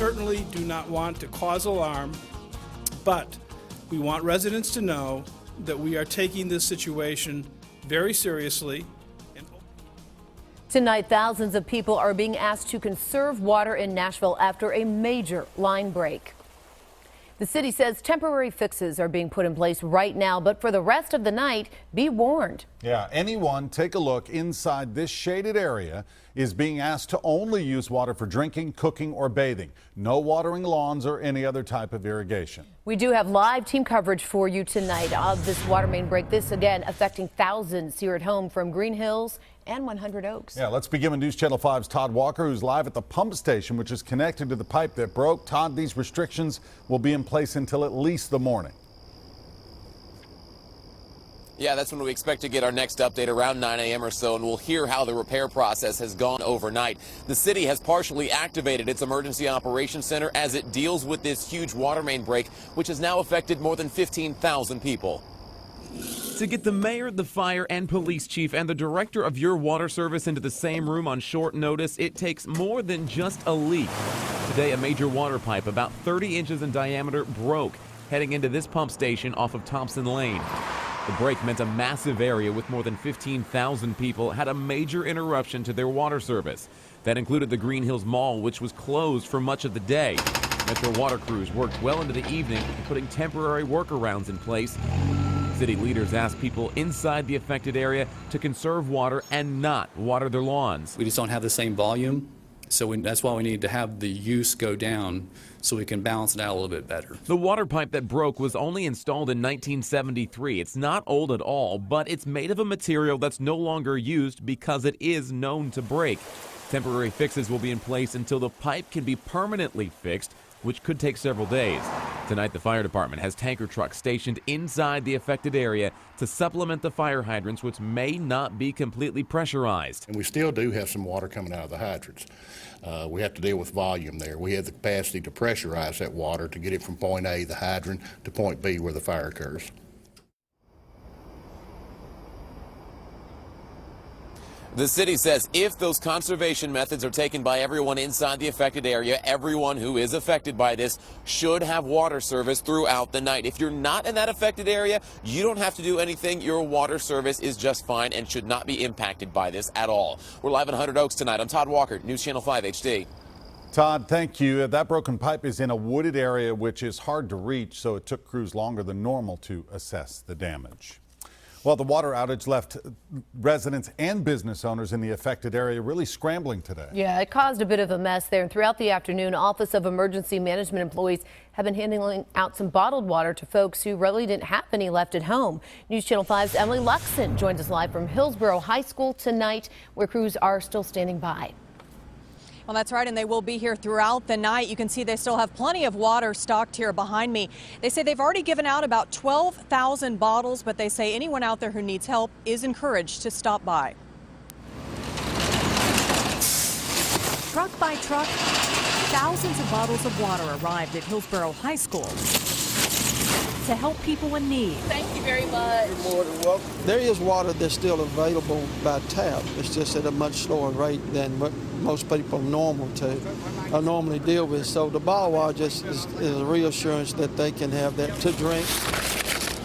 certainly do not want to cause alarm, but we want residents to know that we are taking this situation very seriously. Tonight, thousands of people are being asked to conserve water in Nashville after a major line break. The city says temporary fixes are being put in place right now, but for the rest of the night, be warned. Yeah, anyone take a look inside this shaded area is being asked to only use water for drinking, cooking, or bathing. No watering lawns or any other type of irrigation. We do have live team coverage for you tonight of this water main break. This again affecting thousands here at home from Green Hills and 100 Oaks. Yeah, let's begin with News Channel 5's Todd Walker, who's live at the pump station, which is connected to the pipe that broke. Todd, these restrictions will be in place until at least the morning. Yeah, that's when we expect to get our next update around 9 a.m. or so, and we'll hear how the repair process has gone overnight. The city has partially activated its emergency operations center as it deals with this huge water main break, which has now affected more than 15,000 people. To get the mayor, the fire and police chief, and the director of your water service into the same room on short notice, it takes more than just a leak. Today, a major water pipe about 30 inches in diameter broke, heading into this pump station off of Thompson Lane. The break meant a massive area with more than 15,000 people had a major interruption to their water service. That included the Green Hills Mall, which was closed for much of the day. Metro water crews worked well into the evening, putting temporary workarounds in place. City leaders asked people inside the affected area to conserve water and not water their lawns. We just don't have the same volume, so that's why we need to have the use go down so we can balance it out a little bit better. The water pipe that broke was only installed in 1973. It's not old at all, but it's made of a material that's no longer used because it is known to break. Temporary fixes will be in place until the pipe can be permanently fixed, which could take several days. Tonight, the fire department has tanker trucks stationed inside the affected area to supplement the fire hydrants, which may not be completely pressurized. And we still do have some water coming out of the hydrants. We have to deal with volume there. We have the capacity to pressurize that water to get it from point A, the hydrant, to point B, where the fire occurs. The city says if those conservation methods are taken by everyone inside the affected area, everyone who is affected by this should have water service throughout the night. If you're not in that affected area, you don't have to do anything. Your water service is just fine and should not be impacted by this at all. We're live in 100 Oaks tonight. I'm Todd Walker, News Channel 5 HD. Todd, thank you. That broken pipe is in a wooded area, which is hard to reach, so it took crews longer than normal to assess the damage. Well, the water outage left residents and business owners in the affected area really scrambling today. Yeah, it caused a bit of a mess there. And throughout the afternoon, Office of Emergency Management employees have been handing out some bottled water to folks who really didn't have any left at home. News Channel 5's Emily Luxon joins us live from Hillsborough High School tonight, where crews are still standing by. Well, that's right, and they will be here throughout the night. You can see they still have plenty of water stocked here behind me. They say they've already given out about 12,000 bottles, but they say anyone out there who needs help is encouraged to stop by. Truck by truck, thousands of bottles of water arrived at Hillsborough High School to help people in need. Thank you very much. You're more than welcome. There is water that's still available by tap. It's just at a much slower rate than what most people normally deal with. So the bottled water just is a reassurance that they can have that to drink.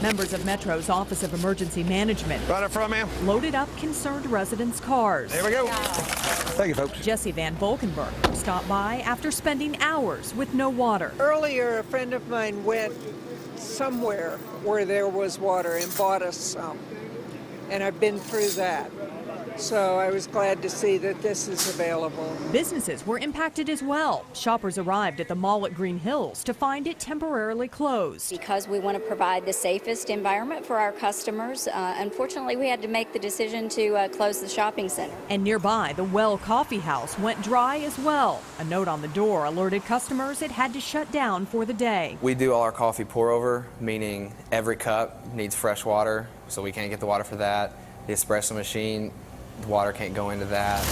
Members of Metro's Office of Emergency Management right up front, ma'am, loaded up concerned residents' cars. There we go. Thank you, folks. Jesse Van Volkenberg stopped by after spending hours with no water. Earlier, a friend of mine went somewhere where there was water and bought us some, and I've been through that. So I was glad to see that this is available. Businesses were impacted as well. Shoppers arrived at the mall at Green Hills to find it temporarily closed. Because we want to provide the safest environment for our customers, unfortunately we had to make the decision to close the shopping center. And nearby, the Well Coffee House went dry as well. A note on the door alerted customers it had to shut down for the day. We do all our coffee pour over, meaning every cup needs fresh water, so we can't get the water for that. The espresso machine, the water can't go into that.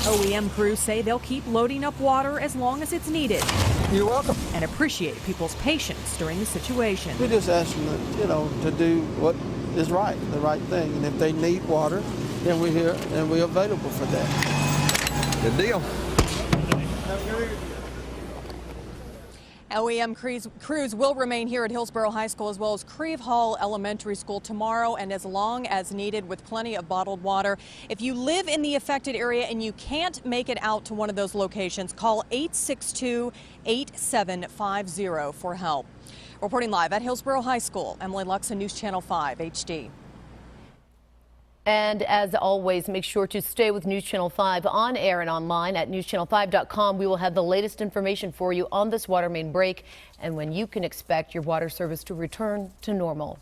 OEM crews say they'll keep loading up water as long as it's needed. You're welcome. And appreciate people's patience during the situation. We just ask them, to do what is right, the right thing. And if they need water, then we're here and we're available for that. Good deal. OEM crews will remain here at Hillsborough High School as well as Creve Hall Elementary School tomorrow and as long as needed with plenty of bottled water. If you live in the affected area and you can't make it out to one of those locations, call 862-8750 for help. Reporting live at Hillsborough High School, Emily Luxon, News Channel 5 HD. And as always, make sure to stay with News Channel 5 on air and online at newschannel5.com. We will have the latest information for you on this water main break and when you can expect your water service to return to normal.